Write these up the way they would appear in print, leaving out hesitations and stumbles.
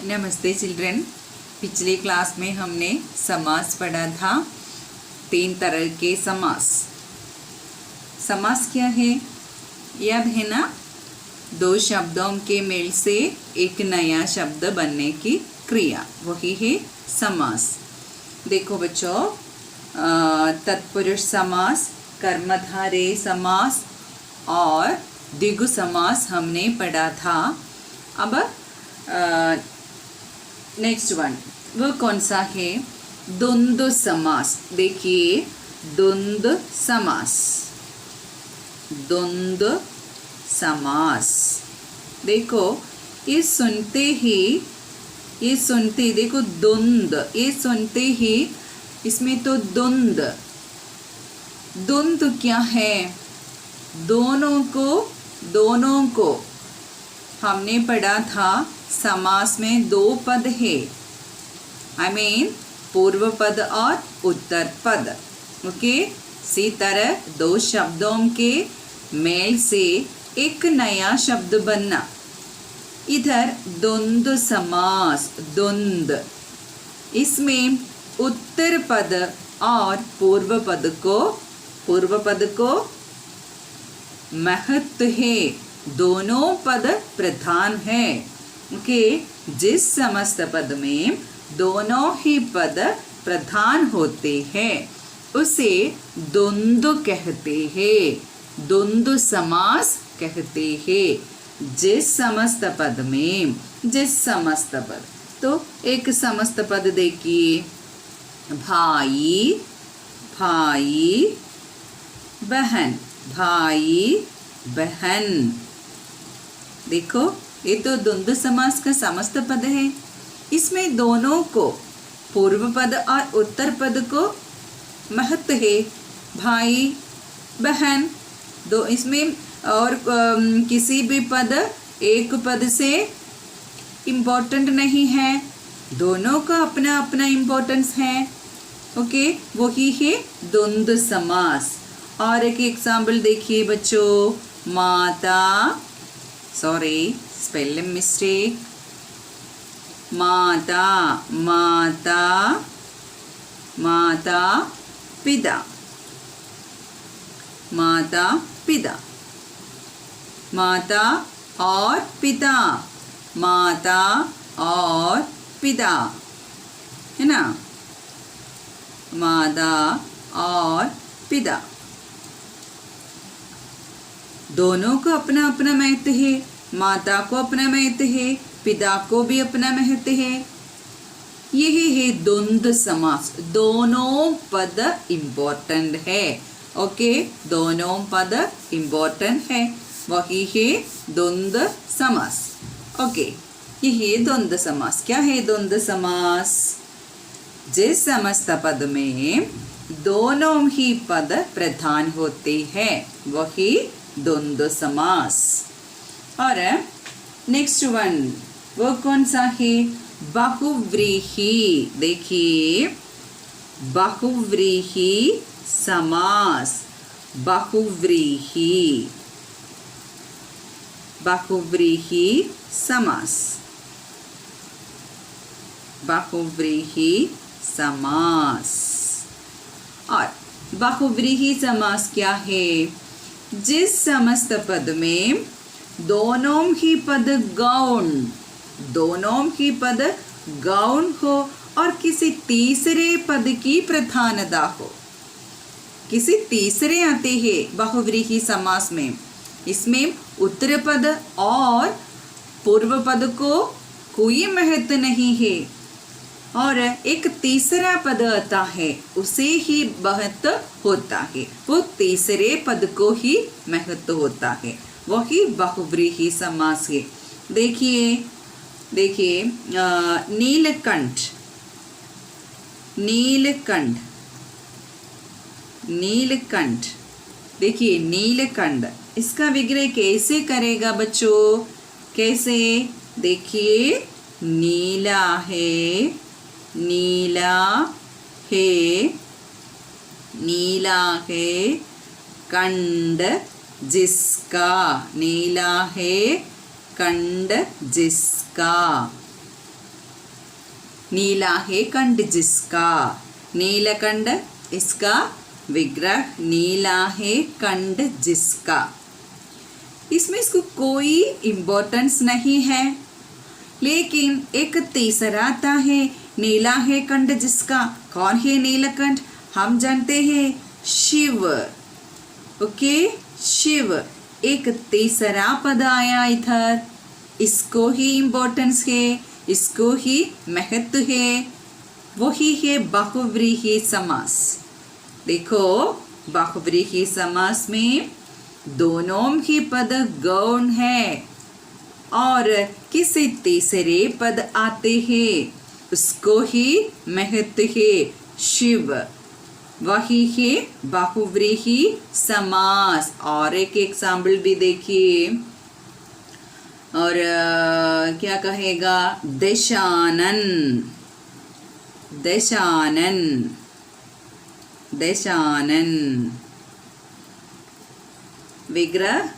नमस्ते चिल्ड्रन। पिछले क्लास में हमने समास पढ़ा था। 3 तरह के समास। समास क्या है याद है ना? 2 शब्दों के मेल से एक नया शब्द बनने की क्रिया, वही है समास। देखो बच्चों, तत्पुरुष समास, कर्मधारय समास और द्विगु समास हमने पढ़ा था। अब नेक्स्ट वन वो कौन सा है? द्वंद्व समास। देखिए, द्वंद्व समास, द्वंद्व समास। देखो, ये सुनते देखो द्वंद्व, ये सुनते ही इसमें तो द्वंद्व क्या है? दोनों को हमने पढ़ा था। समास में 2 पद है, पूर्व पद और उत्तर पद। ओके, इसी तरह 2 शब्दों के मेल से एक नया शब्द बनना। इधर द्वंद्व समास, द्वंद्व, इसमें उत्तर पद और पूर्व पद को महत्व है, दोनों पद प्रधान है। ओके, जिस समस्त पद में दोनों ही पद प्रधान होते हैं उसे द्वंद्व कहते हैं, द्वंद्व समास कहते हैं। जिस समस्त पद, तो एक समस्त पद देखिए, भाई बहन। देखो, ये तो द्वंद्व समास का समस्त पद है। इसमें दोनों को, पूर्व पद और उत्तर पद को महत्व है। भाई बहन दो, इसमें और किसी भी पद एक पद से इम्पोर्टेंट नहीं है, दोनों का अपना अपना इम्पोर्टेंस है। ओके, वही है द्वंद्व समास। और एक एग्जाम्पल देखिए बच्चों, स्पेलिंग मिस्टेक, माता पिता, माता और पिता, है ना? माता और पिता, दोनों को अपना अपना महत्व है। माता को अपना महत्व है, पिता को भी अपना महत्व है। यही है द्वंद्व समास, दोनों पद इम्पोर्टेंट है। ओके, दोनों पद इम्पोर्टेंट है, वही है द्वंद्व समास। ओके, यही है द्वंद्व समास। क्या है द्वंद्व समास? जिस समस्त पद में दोनों ही पद प्रधान होते हैं, वही द्वंद्व समास। और नेक्स्ट वन वो कौन सा है? बहुव्रीहि। देखिए, बहुव्रीहि समास, बहुव्रीहि समास, बहुव्रीहि समास। और बहुव्रीहि समास क्या है? जिस समस्त पद में दोनों ही पद गौण हो और किसी तीसरे पद की प्रधानता हो। किसी तीसरे आते हैं बहुव्रीहि समास में। इसमें उत्तर पद और पूर्व पद को कोई महत्व नहीं है, और एक तीसरा पद आता है, उसे ही महत्व होता है, वो तीसरे पद को ही महत्व होता है, वही बहुव्रीहि समास है। देखिए, नीलकंठ। देखिए, नीलकंठ, इसका विग्रह कैसे करेगा बच्चों? कैसे? देखिए, नीला है कंड जिसका, नीला है कंड जिसका, नीला है कंठ जिसका, नीलकंठ इसका विग्रह, नीला है कंठ जिसका। इसमें इसको कोई इम्पोर्टेंस नहीं है, लेकिन एक तीसरा आता है, नीला है कंठ जिसका। कौन है नीलकंठ? हम जानते हैं शिव। ओके, शिव। एक तीसरा पद आया इधर, इसको ही इम्पोर्टेंस है, इसको ही महत्व है, वही है बहुव्रीहि समास। देखो, बहुव्रीहि समास में दोनों ही पद गौण है और किसी तीसरे पद आते हैं, उसको ही महत्व है शिव, वही है बहुव्रीहि समास। और एक एग्जाम्पल भी देखिए, और क्या कहेगा? दशानन, दशानन, दशानन। विग्रह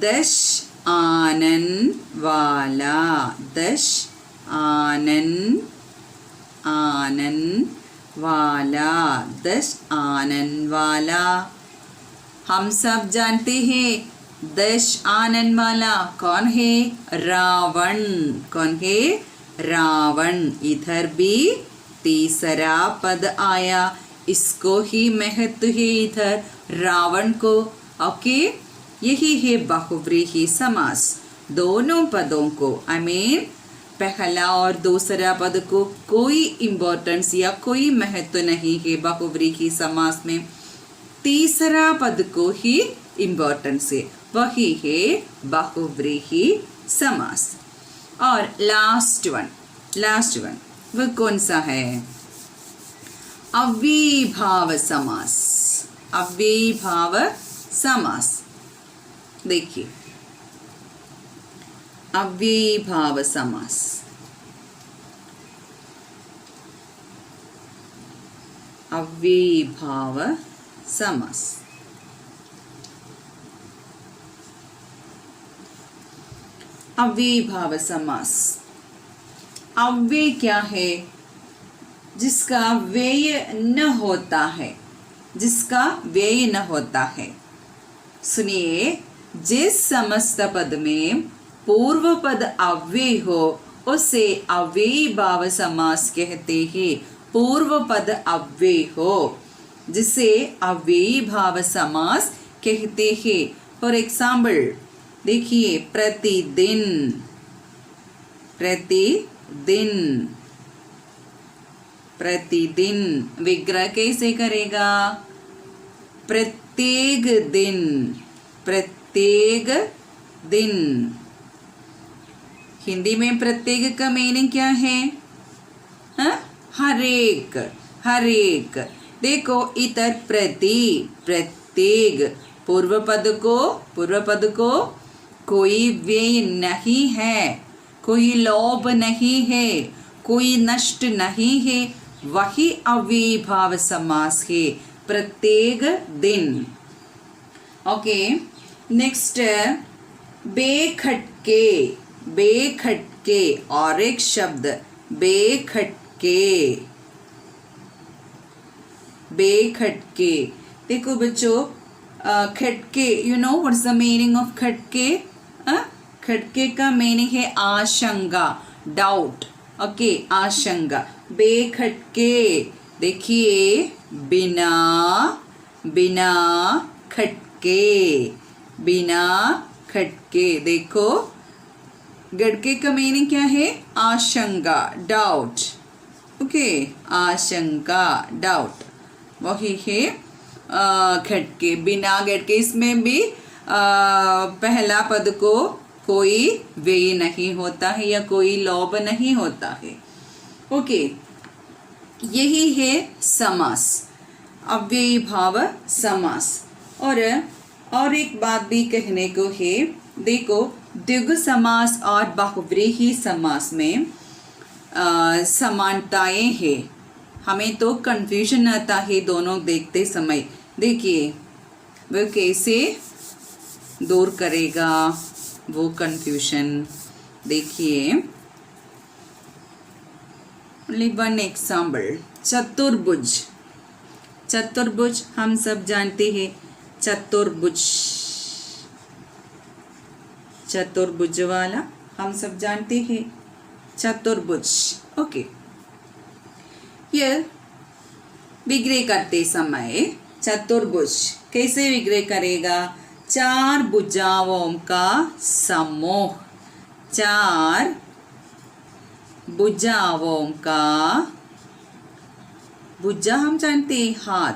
दश आनन वाला, दश आनन, आनन वाला, दश आनन वाला। हम सब जानते हैं दश आनन वाला कौन है? रावण। कौन है? रावण। इधर भी तीसरा पद आया, इसको ही महत्व है इधर रावण को। ओके, यही है बहुव्रीहि समास। दोनों पदों को पहला और दूसरा पद को कोई इम्पोर्टेंस या कोई महत्व नहीं है बहुव्रीहि समास में, तीसरा पद को ही इम्पोर्टेंस है, वही है बहुव्रीहि समास। और लास्ट वन वो कौन सा है? अव्ययीभाव समास। अव्ययीभाव समास देखिए, अव्ययीभाव समास। अव्ययीभाव समास। अव्ययीभाव समास। अव्यय क्या है? जिसका व्यय न होता है, जिसका व्यय न होता है। सुनिए, जिस समस्त पद में पूर्व पद अव्यय हो उसे अव्ययीभाव समास कहते हैं। पूर्व पद अव्यय हो जिसे अव्ययीभाव समास कहते हैं। फॉर एग्जाम्पल देखिए, प्रतिदिन, प्रतिदिन, प्रतिदिन। विग्रह कैसे करेगा? प्रत्येक दिन, प्रत्येक दिन। हिंदी में प्रत्येक का मीनिंग क्या है? हर एक, हर एक। देखो इधर प्रति, प्रत्येक, पूर्व पद को कोई व्यय नहीं है, कोई लोभ नहीं है, कोई नष्ट नहीं है, वही अव्ययीभाव समास है, प्रत्येक दिन। Okay, next बेखटके। बेखटके और एक शब्द बेखटके, बेखटके। देखो बच्चों, खटके, you know what's the meaning of खटके? खटके का मीनिंग है आशंका, डाउट। ओके, आशंका। बेखटके देखिए, बिना, बिना खटके, बिना खटके। देखो, गटके का मीनिंग क्या है? आशंका, डाउट। ओके, आशंका, डाउट, वही है खटके। बिना गटके, इसमें भी पहला पद को कोई व्यय नहीं होता है या कोई लोभ नहीं होता है। ओके, यही है समास, अव्ययीभाव समास। और एक बात भी कहने को है। देखो, द्विगु समास और बहुव्रीहि समास में समानताएं हैं। हमें तो कंफ्यूजन आता है दोनों देखते समय। देखिए, वो कैसे दूर करेगा वो कंफ्यूजन। देखिए, ओनली वन एग्जाम्पल, चतुर्भुज। चतुर्भुज हम सब जानते हैं, चतुर्भुज, चतुर्भुज वाला हम सब जानते हैं, चतुर्भुज। ओके, ये विग्रह करते समय चतुर्भुज कैसे विग्रह करेगा? चार भुजाओं का समूह, चार भुजाओं का, भुजा हम जानते हैं हाथ,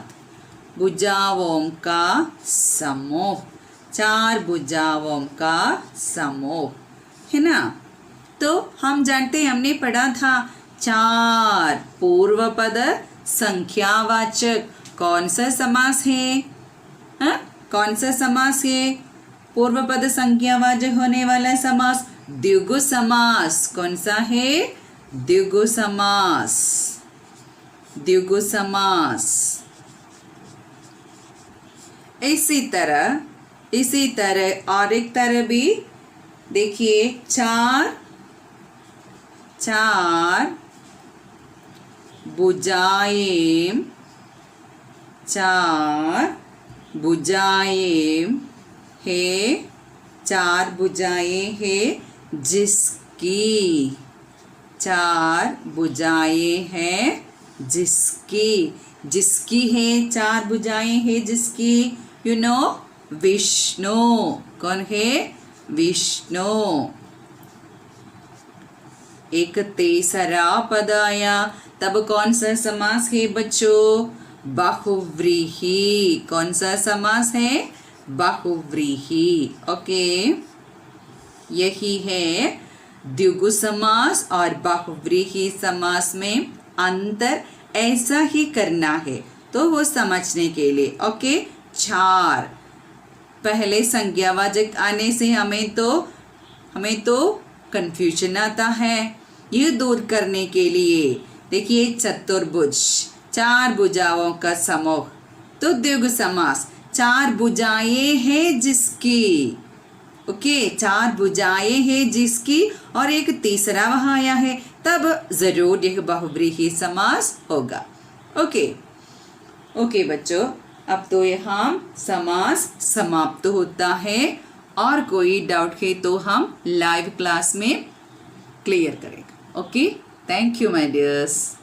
भुजाओं का समूह, चार भुजाओं का समूह, है ना। तो हम जानते हैं, हमने पढ़ा था चार पूर्व पद संख्यावाचक कौन सा समास है? हाँ, कौन सा समास है? पूर्व पद संख्यावाचक होने वाला समास द्विगु समास। कौन सा है? द्विगु समास, द्विगु समास। इसी तरह और एक तरह भी देखिए, चार भुजाएं, चार भुजाएं है, चार भुजाएं है जिसकी, चार भुजाएं हैं जिसकी, जिसकी है चार भुजाएं है जिसकी, यू नो, विष्णु। कौन है? विष्णु। एक तीसरा पद आया, तब कौन सा समास है बच्चों? बहुव्रीहि। कौन सा समास है? बहुव्रीहि। ओके, यही है द्विगु समास और बहुव्रीहि समास में अंतर, ऐसा ही करना है तो वो समझने के लिए। ओके, चार पहले संज्ञावाचक आने से हमें तो कंफ्यूजन आता है। ये दूर करने के लिए देखिए, चतुर्भुज, चार भुजाओं का समूह, तो द्विगु समास, चार भुजाएं हैं जिसकी। ओके, चार भुजाएं हैं जिसकी, और एक तीसरा वहां आया है, तब जरूर यह बहुव्रीहि समास होगा। ओके बच्चों, अब तो यहाँ समास समाप्त होता है, और कोई डाउट है तो हम लाइव क्लास में क्लियर करेंगे। Okay, thank you my dears.